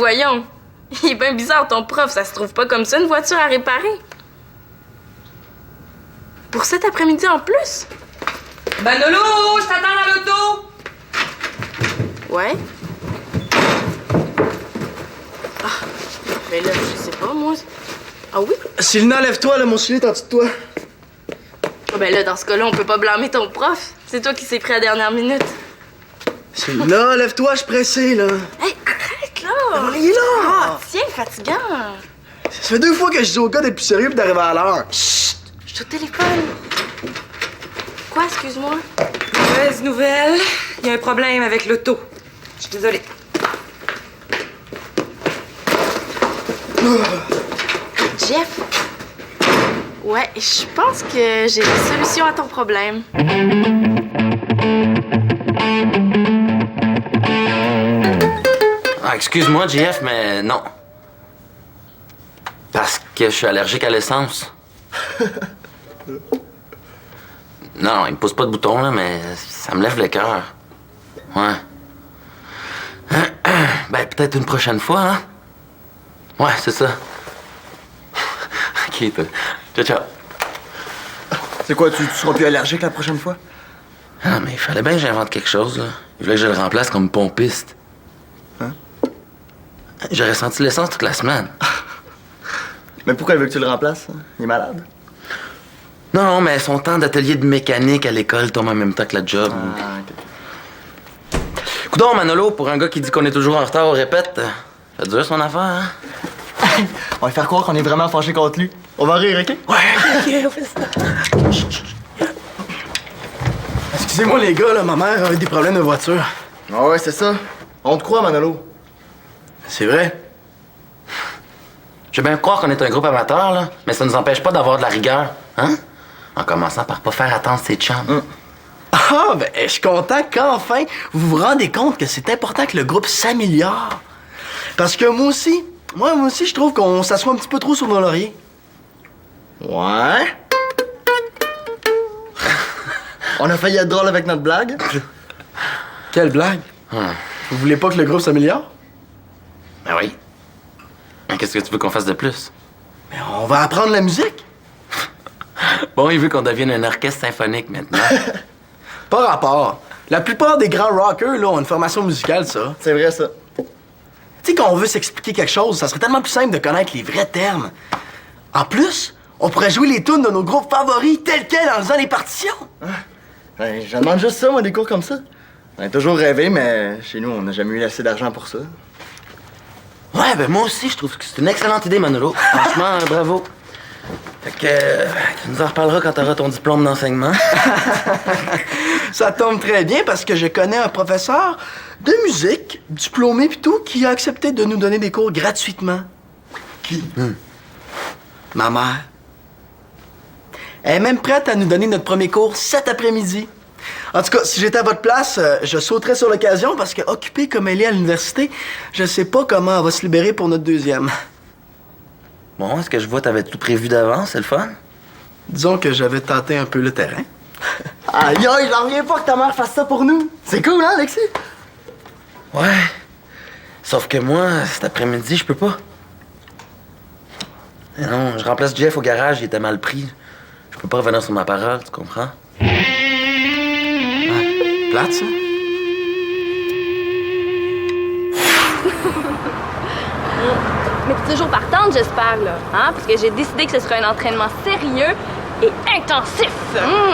voyons. Il est bien bizarre, ton prof. Ça se trouve pas comme ça, une voiture à réparer. Pour cet après-midi en plus? Manolo, je t'attends à l'auto! Ouais. Ah, mais là, je sais pas, moi. Ah oui? Sylvina, lève-toi, là, mon soulier est en dessous de toi. Ah ben là, dans ce cas-là, on peut pas blâmer ton prof. C'est toi qui s'est pris à la dernière minute. Sylvina, lève-toi, je suis pressé, là. Hey, arrête, là! Il est là! Ah, tiens, fatigant! Ça fait 2 fois que je dis au gars d'être plus sérieux pis d'arriver à l'heure. Chut! Je suis au téléphone. Quoi, excuse-moi? Mauvaise nouvelle, il y a un problème avec l'auto. Je suis désolée. Jeff? Ouais, je pense que j'ai la solution à ton problème. Ah, excuse-moi, JF, mais non. Parce que je suis allergique à l'essence. Non, il me pousse pas de bouton, là, mais ça me lève le cœur. Ouais. Ben, peut-être une prochaine fois, hein? Ouais, c'est ça. OK, ciao, ciao. C'est quoi, tu seras plus allergique la prochaine fois? Ah, mais il fallait bien que j'invente quelque chose, là. Il voulait que je le remplace comme pompiste. Hein? J'aurais senti l'essence toute la semaine. Mais pourquoi elle veut que tu le remplaces? Il est malade? Non, mais son temps d'atelier de mécanique à l'école tombe en même temps que la job. Ah, OK. Coudon, Manolo, pour un gars qui dit qu'on est toujours en retard au répète, ça dure son affaire, hein? On va faire croire qu'on est vraiment fâché contre lui. On va rire, OK? Ouais, OK, on fait ça. Excusez-moi, les gars, là, ma mère a eu des problèmes de voiture. Ah ouais, c'est ça. On te croit, Manolo. C'est vrai. Je veux bien croire qu'on est un groupe amateur, là, mais ça nous empêche pas d'avoir de la rigueur, hein? En commençant par pas faire attendre ses chums. Ah, ben, je suis content qu'enfin, vous vous rendez compte que c'est important que le groupe s'améliore. Parce que moi aussi, je trouve qu'on s'assoit un petit peu trop sur nos lauriers. Ouais. On a failli être drôle avec notre blague. Quelle blague? Vous voulez pas que le groupe s'améliore? Ben oui. Mais qu'est-ce que tu veux qu'on fasse de plus? Mais on va apprendre la musique. Bon, il veut qu'on devienne un orchestre symphonique maintenant. Pas rapport. La plupart des grands rockers, là, ont une formation musicale, ça. C'est vrai, ça. Tu sais, quand on veut s'expliquer quelque chose, ça serait tellement plus simple de connaître les vrais termes. En plus, on pourrait jouer les tunes de nos groupes favoris tels quels en faisant les partitions. Ben, je demande juste ça, moi, des cours comme ça. On a toujours rêvé, mais chez nous, on n'a jamais eu assez d'argent pour ça. Ouais, ben moi aussi, je trouve que c'est une excellente idée, Manolo. Franchement, bravo. Fait que tu nous en reparleras quand t'auras ton diplôme d'enseignement. Ça tombe très bien parce que je connais un professeur de musique, diplômé pis tout, qui a accepté de nous donner des cours gratuitement. Qui? Ma mère. Elle est même prête à nous donner notre premier cours cet après-midi. En tout cas, si j'étais à votre place, je sauterais sur l'occasion parce que, occupée comme elle est à l'université, je sais pas comment elle va se libérer pour notre deuxième. Bon, est-ce que je vois t'avais tout prévu d'avance, c'est le fun? Disons que j'avais tenté un peu le terrain. Aïe aïe, j'en reviens pas que ta mère fasse ça pour nous. C'est cool, hein, Alexis? Ouais. Sauf que moi, cet après-midi, je peux pas. Mais non, je remplace Jeff au garage, il était mal pris. Je peux pas revenir sur ma parole, tu comprends? Ouais. Plate, ça? Mais t'es toujours partante, j'espère, là. Hein? Parce que j'ai décidé que ce serait un entraînement sérieux et intensif.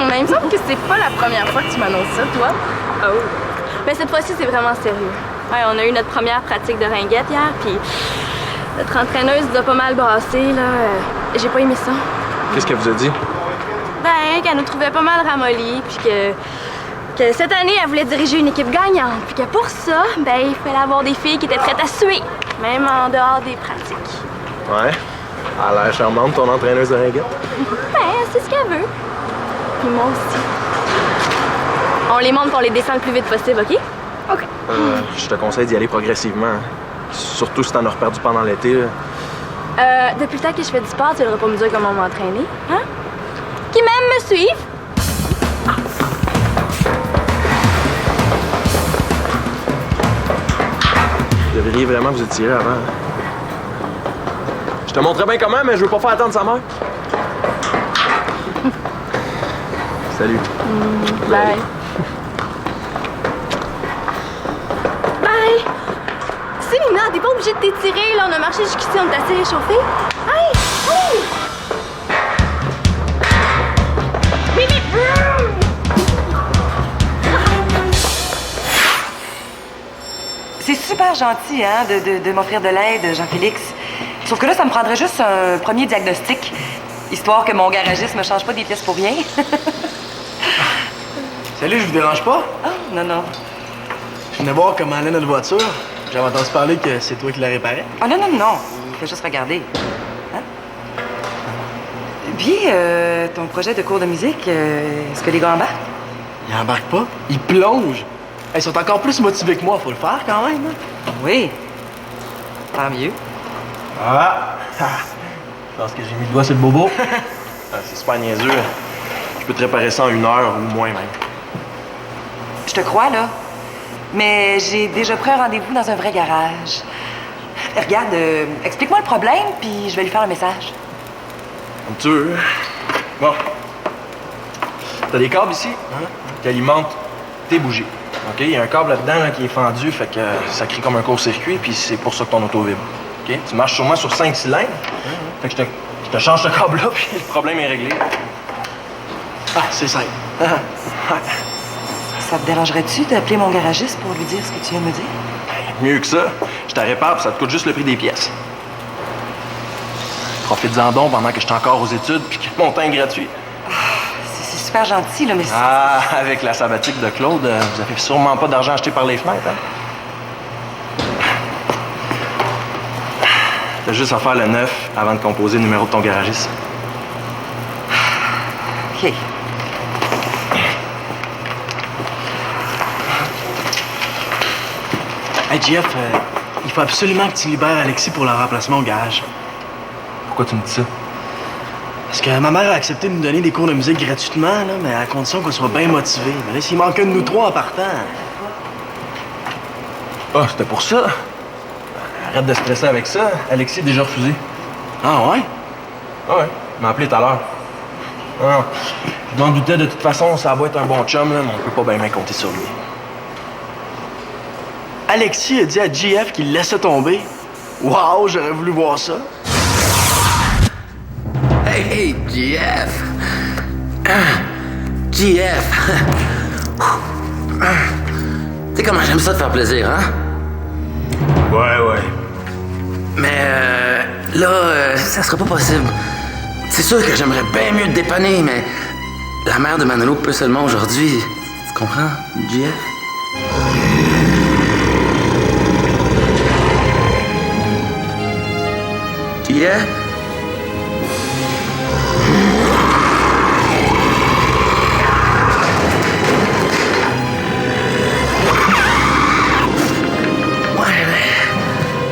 Mais il me semble que c'est pas la première fois que tu m'annonces ça, toi. Oh. Mais cette fois-ci, c'est vraiment sérieux. Ouais, on a eu notre première pratique de ringuette hier, puis notre entraîneuse nous a pas mal brassé, là. J'ai pas aimé ça. Qu'est-ce qu'elle vous a dit? Ben, qu'elle nous trouvait pas mal ramollis, puis que cette année, elle voulait diriger une équipe gagnante, puis que pour ça, ben, il fallait avoir des filles qui étaient prêtes à suer, même en dehors des pratiques. Ouais. Elle a l'air charmante, ton entraîneuse de ringuette. Ben, c'est ce qu'elle veut. Puis moi aussi. On les monte pour les descend le plus vite possible, OK? OK. Je te conseille d'y aller progressivement. Hein. Surtout si t'en as reperdu pendant l'été. Depuis le temps que je fais du sport, tu devrais pas me dire comment m'entraîner, hein? Qui même me suivent. devriez vraiment vous étirer avant. Je te montrerai bien comment, mais je veux pas faire attendre sa mère. Salut. Bye. Bye! Célina, t'es pas obligée de t'étirer, là. On a marché jusqu'ici, on est assez réchauffé. Hey! Oh! C'est super gentil, hein, de m'offrir de l'aide, Jean-Félix. Sauf que là, ça me prendrait juste un premier diagnostic, histoire que mon garagiste me change pas des pièces pour rien. Salut, je vous dérange pas? Ah, non, non. Je venais voir comment allait notre voiture. J'avais entendu parler que c'est toi qui la réparais. Ah, non, non, non. Il fait juste regarder. Hein? Puis, ton projet de cours de musique, est-ce que les gars embarquent? Ils embarquent pas. Ils plongent. Ils sont encore plus motivés que moi. Faut le faire quand même. Hein? Oui. Tant mieux. Ah! Je pense que j'ai mis le doigt sur le bobo. Ah, c'est super niaiseux. Je peux te réparer ça en 1 heure ou moins même. Je te crois, là. Mais j'ai déjà pris un rendez-vous dans un vrai garage. Regarde, explique-moi le problème, puis je vais lui faire un message. Comme tu veux. Bon. T'as des câbles ici qui alimentent tes bougies. OK? Il y a un câble là-dedans là, qui est fendu, fait que ça crée comme un court-circuit, puis c'est pour ça que ton auto vibre. OK? Tu marches sûrement sur 5 cylindres. Fait que je te change ce câble-là, puis le problème est réglé. Ah, c'est simple. Ça te dérangerait-tu d'appeler mon garagiste pour lui dire ce que tu viens de me dire? Mieux que ça, je te répare, puis ça te coûte juste le prix des pièces. Profites-en donc pendant que je suis encore aux études, puis que mon temps est gratuit. C'est super gentil, là, mais... Ah, avec la sabbatique de Claude, vous avez sûrement pas d'argent acheté par les fenêtres, hein? T'as juste à faire le 9 avant de composer le numéro de ton garagiste. OK. Hey, Jeff, il faut absolument que tu libères Alexis pour le remplacement au garage. Pourquoi tu me dis ça? Parce que ma mère a accepté de nous donner des cours de musique gratuitement, là, mais à condition qu'on soit bien motivés. Mais là, s'il manque un de nous trois en partant... Ah, c'était pour ça? Arrête de stresser avec ça. Alexis a déjà refusé. Ah ouais? Ah ouais, il m'a appelé tout à l'heure. Ah, je m'en doutais de toute façon, ça va être un bon chum, là, mais on peut pas bien compter sur lui. Alexis a dit à JF qu'il le laissait tomber. Wow, j'aurais voulu voir ça. Hey, GF! GF! Tu sais comment j'aime ça te faire plaisir, hein? Ouais. Mais là, ça sera pas possible. C'est sûr que j'aimerais bien mieux te dépanner, mais la mère de Manolo peut seulement aujourd'hui. Tu comprends, GF? GF?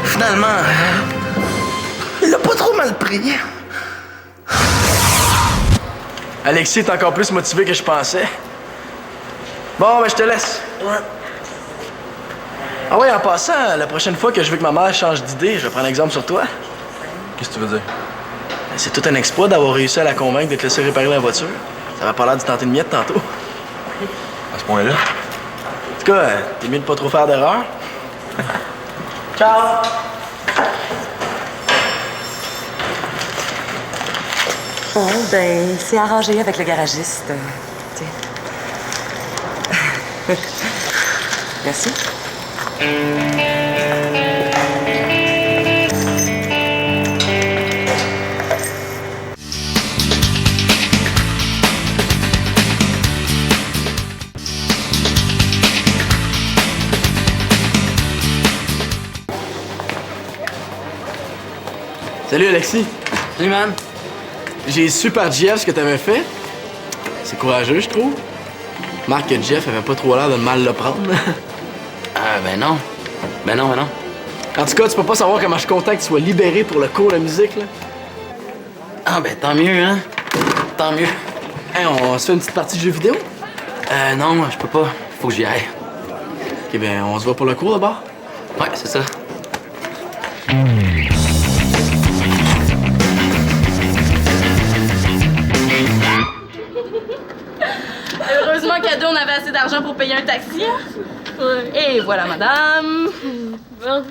Finalement, il a pas trop mal pris. Alexis est encore plus motivé que je pensais. Bon, ben je te laisse. Ouais. Ah ouais, en passant, la prochaine fois que je veux que ma mère change d'idée, je vais prendre exemple sur toi. Qu'est-ce que tu veux dire? Ben, c'est tout un exploit d'avoir réussi à la convaincre de te laisser réparer la voiture. Ça va pas l'air de tenter une miette tantôt. À ce point-là? En tout cas, t'es mieux de pas trop faire d'erreur. Ciao! Bon, ben, c'est arrangé avec le garagiste. Tu sais. Merci. Salut Alexis. Salut, man. J'ai su par Jeff ce que t'avais fait. C'est courageux, je trouve. Marc que Jeff avait pas trop l'air de mal le prendre. Ah, ben non. Ben non. En tout cas, tu peux pas savoir comment je suis content que tu sois libéré pour le cours de musique, là. Ah, ben tant mieux, hein. Tant mieux. Hey, on se fait une petite partie de jeux vidéo? Non, je peux pas. Faut que j'y aille. Ok, ben, on se voit pour le cours, d'abord. Ouais, c'est ça. Heureusement qu'à deux, on avait assez d'argent pour payer un taxi. Hein? Ouais. Et voilà, madame. Non,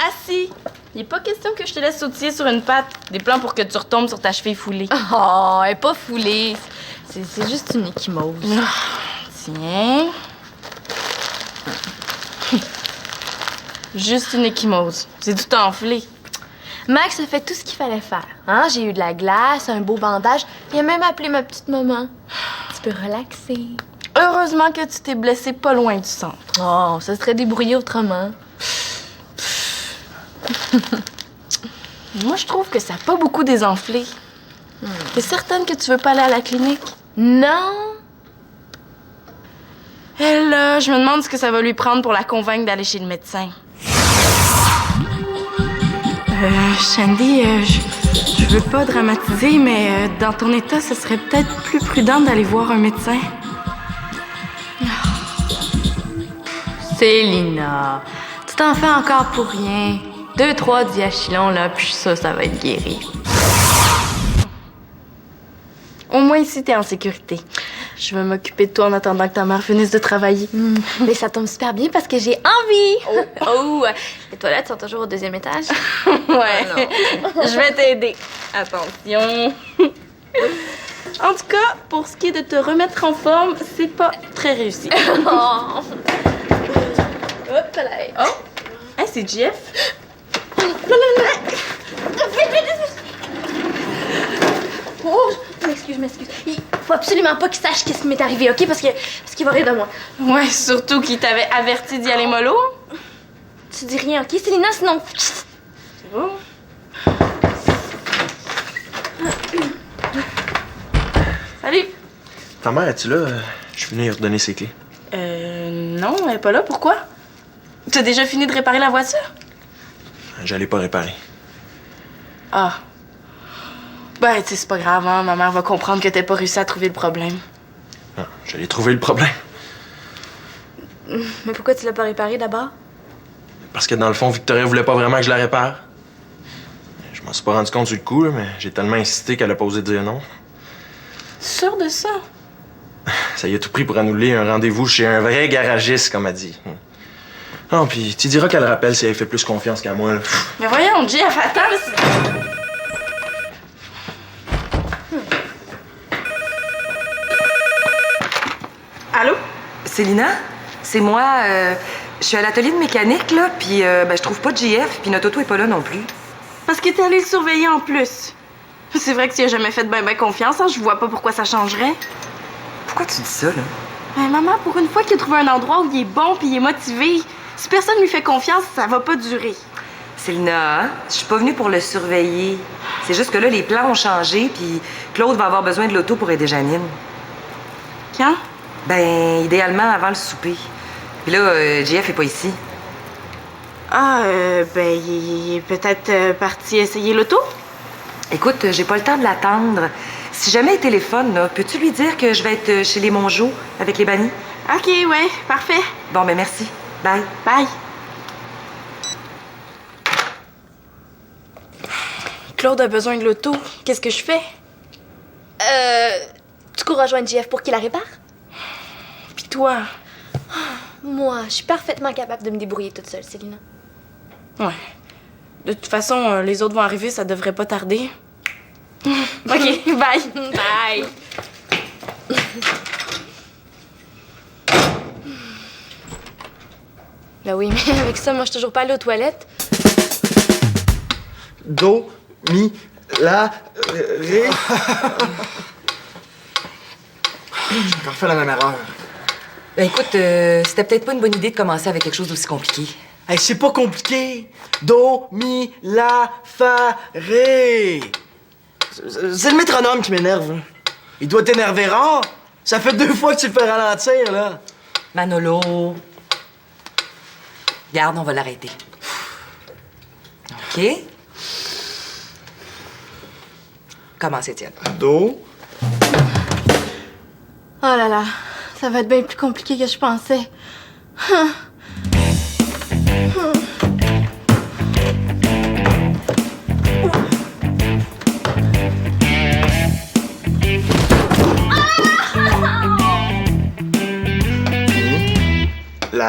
assis. Il n'est pas question que je te laisse sautiller sur une patte. Des plans pour que tu retombes sur ta cheville foulée. Oh, elle est pas foulée. C'est juste une échymose. Tiens. Juste une échymose. C'est tout enflé. Max a fait tout ce qu'il fallait faire. Hein? J'ai eu de la glace, un beau bandage. Il a même appelé ma petite maman. Tu peux relaxer. Heureusement que tu t'es blessé pas loin du centre. Oh, ça serait débrouillé autrement. Moi, je trouve que ça n'a pas beaucoup désenflé. T'es certaine que tu veux pas aller à la clinique? Non. Elle, je me demande ce que ça va lui prendre pour la convaincre d'aller chez le médecin. Shandy, je veux pas dramatiser, mais dans ton état, ce serait peut-être plus prudent d'aller voir un médecin. Célina, tu t'en fais encore pour rien. 2-3 diachylons, là, puis ça va être guéri. Au moins ici, t'es en sécurité. Je vais m'occuper de toi en attendant que ta mère finisse de travailler. Mais ça tombe super bien parce que j'ai envie. Oh. Les toilettes sont toujours au 2e étage. Ouais. Je vais t'aider. Attention. En tout cas, pour ce qui est de te remettre en forme, c'est pas très réussi. Oh. Hop là. Oh! Hey, c'est Jeff. Oh, m'excuse. Il faut absolument pas qu'il sache qu'est-ce qui m'est arrivé, OK? Parce qu'il va rire de moi. Ouais, surtout qu'il t'avait averti d'y aller mollo. Tu dis rien, OK, Célina? Sinon... C'est bon. Salut. Ta mère, es-tu là? Je suis venu lui redonner ses clés. Non, elle est pas là. Pourquoi? T'as déjà fini de réparer la voiture? J'allais pas réparer. Ah. Ben, tu sais, c'est pas grave, hein. Ma mère va comprendre que t'as pas réussi à trouver le problème. Non, j'allais trouver le problème. Mais pourquoi tu l'as pas réparé d'abord? Parce que dans le fond, Victoria voulait pas vraiment que je la répare. Je m'en suis pas rendu compte sur le coup, là, mais j'ai tellement insisté qu'elle a pas osé dire non. Sûr de ça? Ça y a tout pris pour annuler un rendez-vous chez un vrai garagiste, comme elle dit. Non, puis tu diras qu'elle rappelle si elle fait plus confiance qu'à moi. Là. Mais voyons, Jeff, attends, là, c'est... Allô? Célina, c'est moi. Je suis à l'atelier de mécanique, là, puis je trouve pas de JF, puis notre auto est pas là non plus. Parce que t'es allé le surveiller en plus. C'est vrai que tu as jamais fait ben confiance, hein, je vois pas pourquoi ça changerait. Pourquoi tu dis ça, là? Ben, maman, pour une fois qu'il a trouvé un endroit où il est bon puis il est motivé, si personne lui fait confiance, ça va pas durer. Célina, hein? Je suis pas venue pour le surveiller. C'est juste que là, les plans ont changé, puis Claude va avoir besoin de l'auto pour aider Janine. Quand? Ben, idéalement avant le souper. Puis là, JF est pas ici. Ah, ben, il est peut-être parti essayer l'auto? Écoute, j'ai pas le temps de l'attendre. Si jamais il téléphone, là, peux-tu lui dire que je vais être chez les Mongeaux avec les bannis? OK, ouais, parfait. Bon, ben merci. Bye. Bye. Claude a besoin de l'auto. Qu'est-ce que je fais? Tu cours rejoindre JF pour qu'il la répare? Puis toi? Moi, je suis parfaitement capable de me débrouiller toute seule, Célina. Ouais. De toute façon, les autres vont arriver, ça devrait pas tarder. OK, bye. Bye! Ben oui, mais avec ça, moi, je suis toujours pas allée aux toilettes. Do, mi, la, ré. J'ai encore fait la même erreur. Ben écoute, c'était peut-être pas une bonne idée de commencer avec quelque chose d'aussi compliqué. Hey, c'est pas compliqué. Do, mi, la, fa, ré. C'est le métronome qui m'énerve. Hein. Il doit t'énerver rare. Ça fait 2 fois que tu le fais ralentir, là. Manolo. Regarde, on va l'arrêter. OK? Commence, Étienne. Do. Oh là là, ça va être bien plus compliqué que je pensais.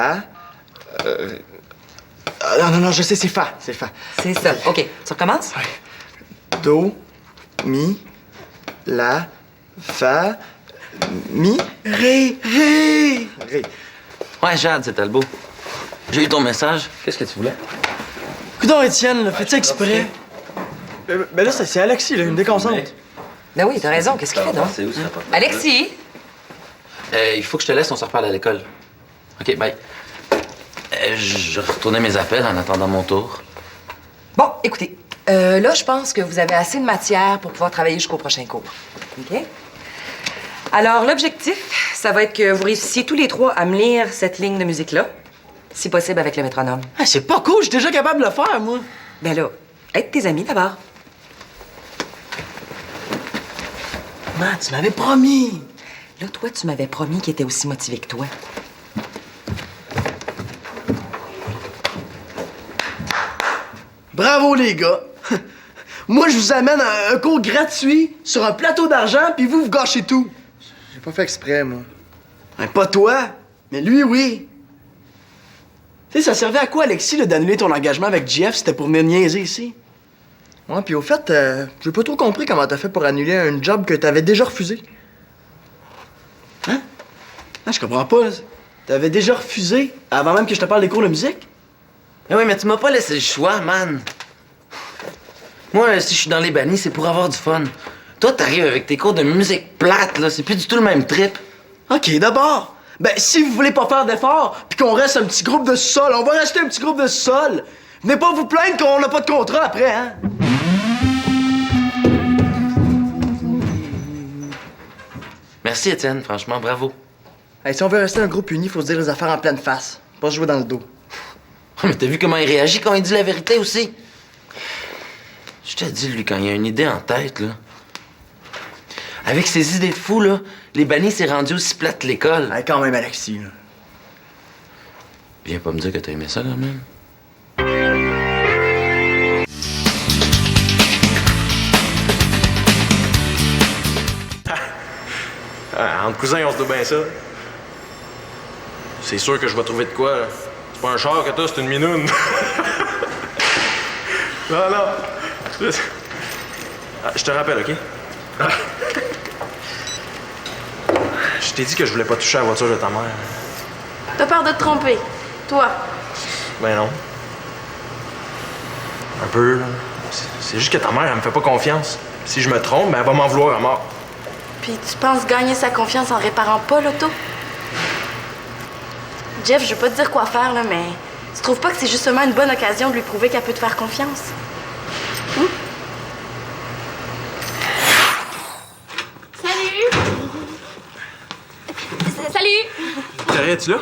la... non, je sais, c'est fa. C'est fa. C'est ça. OK. Tu recommences? Do, mi, la, fa, mi, Ré! ré. Ouais, Jade, c'était le beau. J'ai eu ton message. Qu'est-ce que tu voulais? Coudon, Étienne, là, fais-tu exprès? Ben là, c'est Alexis, là, il me déconcentre. Ben oui, t'as raison. Qu'est-ce qu'il fait, donc? C'est où, ça pas? Alexis! Il faut que je te laisse, on se reparle à l'école. OK, bye. Je retournais mes appels en attendant mon tour. Bon, écoutez. Là, je pense que vous avez assez de matière pour pouvoir travailler jusqu'au prochain cours. OK? Alors, l'objectif, ça va être que vous réussissiez tous les trois à me lire cette ligne de musique-là, si possible avec le métronome. Ah, c'est pas cool, je suis déjà capable de le faire, moi. Ben là, aide tes amis d'abord. Man, tu m'avais promis. Là, toi, tu m'avais promis qu'il était aussi motivé que toi. Bravo, les gars. Moi, je vous amène un cours gratuit sur un plateau d'argent, puis vous gâchez tout. J'ai pas fait exprès, moi. Hein, pas toi, mais lui, oui. Tu sais, ça servait à quoi, Alexis, là, d'annuler ton engagement avec Jeff? C'était pour me niaiser ici. Ouais, puis au fait, j'ai pas trop compris comment t'as fait pour annuler un job que t'avais déjà refusé. Hein? Ah, je comprends pas. T'avais déjà refusé avant même que je te parle des cours de musique? Mais oui, mais tu m'as pas laissé le choix, man. Moi, si je suis dans les bannis, c'est pour avoir du fun. Toi, t'arrives avec tes cours de musique plate, là. C'est plus du tout le même trip. OK, d'abord. Ben, si vous voulez pas faire d'efforts, puis qu'on reste un petit groupe de sol, on va rester un petit groupe de sol. Venez pas vous plaindre qu'on n'a pas de contrat après, hein? Merci, Étienne. Franchement, bravo. Hey, si on veut rester un groupe uni, faut se dire les affaires en pleine face. Pas se jouer dans le dos. Mais t'as vu comment il réagit quand il dit la vérité aussi? Je te dis, lui, quand il a une idée en tête, là. Avec ses idées de fou, là, les bannis s'est rendu aussi plate l'école. Hey, quand même, Alexis, là. Viens pas me dire que t'as aimé ça, quand même. Ah, entre cousins, on se doit bien ça. C'est sûr que je vais trouver de quoi, là. C'est pas un char que t'as, c'est une minoune. non. Ah, je te rappelle, OK? Ah. Je t'ai dit que je voulais pas toucher à la voiture de ta mère. T'as peur de te tromper. Toi. Ben non. Un peu, là. C'est juste que ta mère, elle me fait pas confiance. Si je me trompe, ben elle va m'en vouloir à mort. Puis tu penses gagner sa confiance en réparant pas l'auto? Jeff, je veux pas te dire quoi faire, là, mais tu trouves pas que c'est justement une bonne occasion de lui prouver qu'elle peut te faire confiance? Salut! Salut! Thérèse, es-tu là?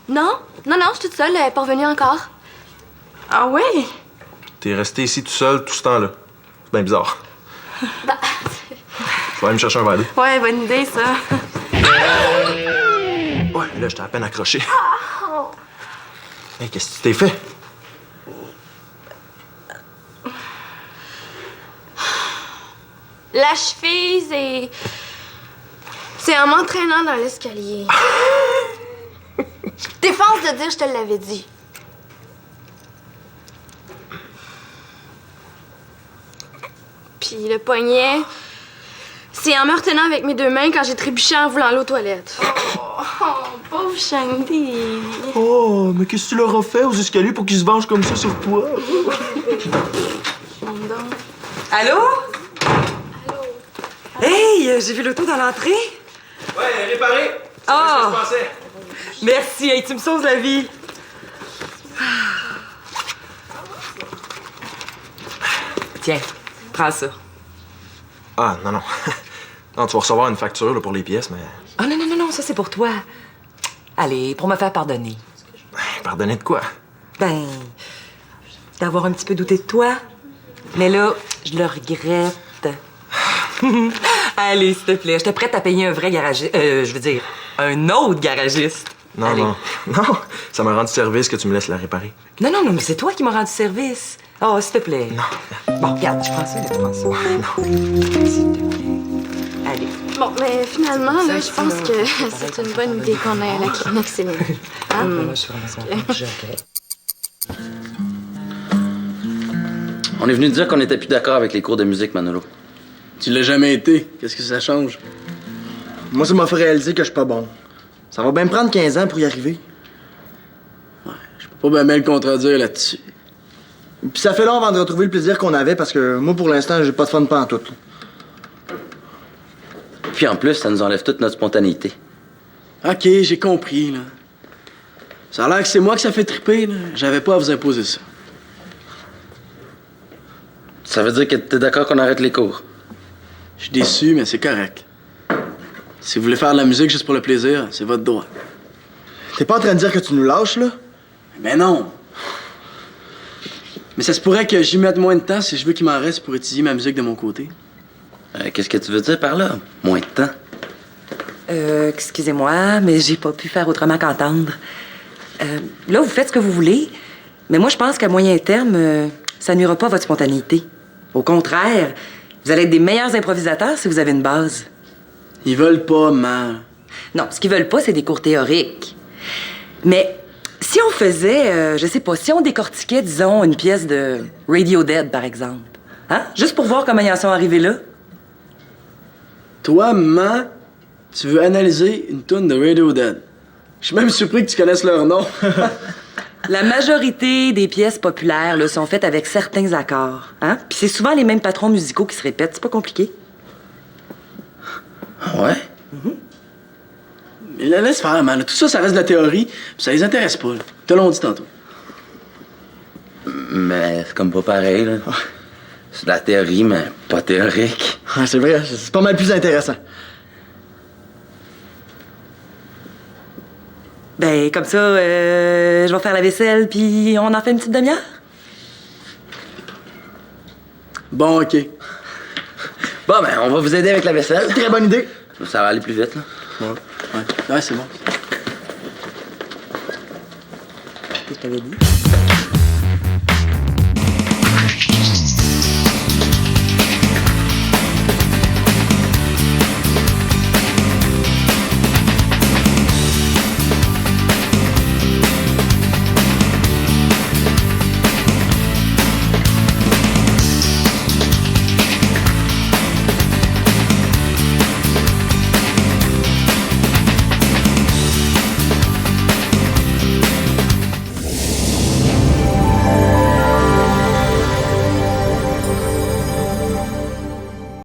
Non, je suis toute seule, elle est pas revenue encore. Ah ouais? T'es resté ici tout seul tout ce temps-là. C'est bien bizarre. Bah... Je vais aller me chercher un verre d'eau. Ouais, bonne idée, ça. Ouais, là, j'étais à peine accroché. Hey, qu'est-ce que tu t'es fait? La cheville, c'est en m'entraînant dans l'escalier. Défense de dire je te l'avais dit. Puis le poignet, c'est en me retenant avec mes deux mains quand j'ai trébuché en voulant aller aux toilettes. Oh, pauvre Shandy. Oh, mais qu'est-ce que tu leur as fait aux escaliers pour qu'ils se vengent comme ça sur toi? Allô? Hey, j'ai vu l'auto dans l'entrée. Ouais, réparé. Oh! C'est ce que je pensais. Merci, hey, tu me sauves la vie. Tiens, prends ça. Ah, non. Non, tu vas recevoir une facture là, pour les pièces, mais... Ah non, ça c'est pour toi. Allez, pour me faire pardonner. Pardonnez de quoi? Ben, d'avoir un petit peu douté de toi. Mais là, je le regrette. Allez, s'il te plaît, je te prête à payer un vrai garagiste. Je veux dire, un autre garagiste. Non, Allez. non, ça m'a rendu service que tu me laisses la réparer. Non, mais c'est toi qui m'as rendu service. Oh, s'il te plaît. Non. Bon, regarde, je prends ça, là, tu prends ça. Non. S'il te plaît. Allez. Bon, mais finalement, là, je pense ça, que ça c'est paraît une comme bonne ça. idée qu'on aille à la clinique, Céline. Hein? Moi, je suis vraiment contente. Je regrette. On est venu dire qu'on n'était plus d'accord avec les cours de musique, Manolo. Tu l'as jamais été. Qu'est-ce que ça change? Moi, ça m'a fait réaliser que je suis pas bon. Ça va bien me prendre 15 ans pour y arriver. Je peux pas bien le contredire là-dessus. Puis ça fait long avant de retrouver le plaisir qu'on avait parce que moi, pour l'instant, j'ai pas de fun pantoute. Puis en plus, ça nous enlève toute notre spontanéité. OK, j'ai compris, là. Ça a l'air que c'est moi que ça fait triper, là. J'avais pas à vous imposer ça. Ça veut dire que t'es d'accord qu'on arrête les cours? Je suis déçu, mais c'est correct. Si vous voulez faire de la musique juste pour le plaisir, c'est votre droit. T'es pas en train de dire que tu nous lâches, là? Mais non! Mais ça se pourrait que j'y mette moins de temps si je veux qu'il m'en reste pour étudier ma musique de mon côté. Qu'est-ce que tu veux dire par là? Moins de temps? Excusez-moi, mais j'ai pas pu faire autrement qu'entendre. Là, vous faites ce que vous voulez, mais moi, je pense qu'à moyen terme, ça nuira pas à votre spontanéité. Au contraire, vous allez être des meilleurs improvisateurs si vous avez une base. Ils veulent pas mal. Non, ce qu'ils veulent pas, c'est des cours théoriques. Mais si on faisait, je sais pas, si on décortiquait, disons, une pièce de Radiohead, par exemple, hein? Juste pour voir comment ils en sont arrivés là. Toi, maman, tu veux analyser une toune de Radiohead. Je suis même surpris que tu connaisses leur nom. La majorité des pièces populaires là, sont faites avec certains accords. Hein? Puis c'est souvent les mêmes patrons musicaux qui se répètent. C'est pas compliqué. Ouais? Mais la laisse faire, man. Tout ça, ça reste de la théorie, puis ça les intéresse pas. Là. Ils te l'ont dit tantôt. Mais c'est comme pas pareil, là. C'est de la théorie, mais pas théorique. Ouais, c'est vrai, c'est pas mal plus intéressant. Ben, comme ça, je vais faire la vaisselle, puis on en fait une petite demi-heure. Bon, OK. Bon, ben, on va vous aider avec la vaisselle. Très bonne idée. Ça va aller plus vite, là. Ouais, c'est bon. Qu'est-ce que je t'avais dit?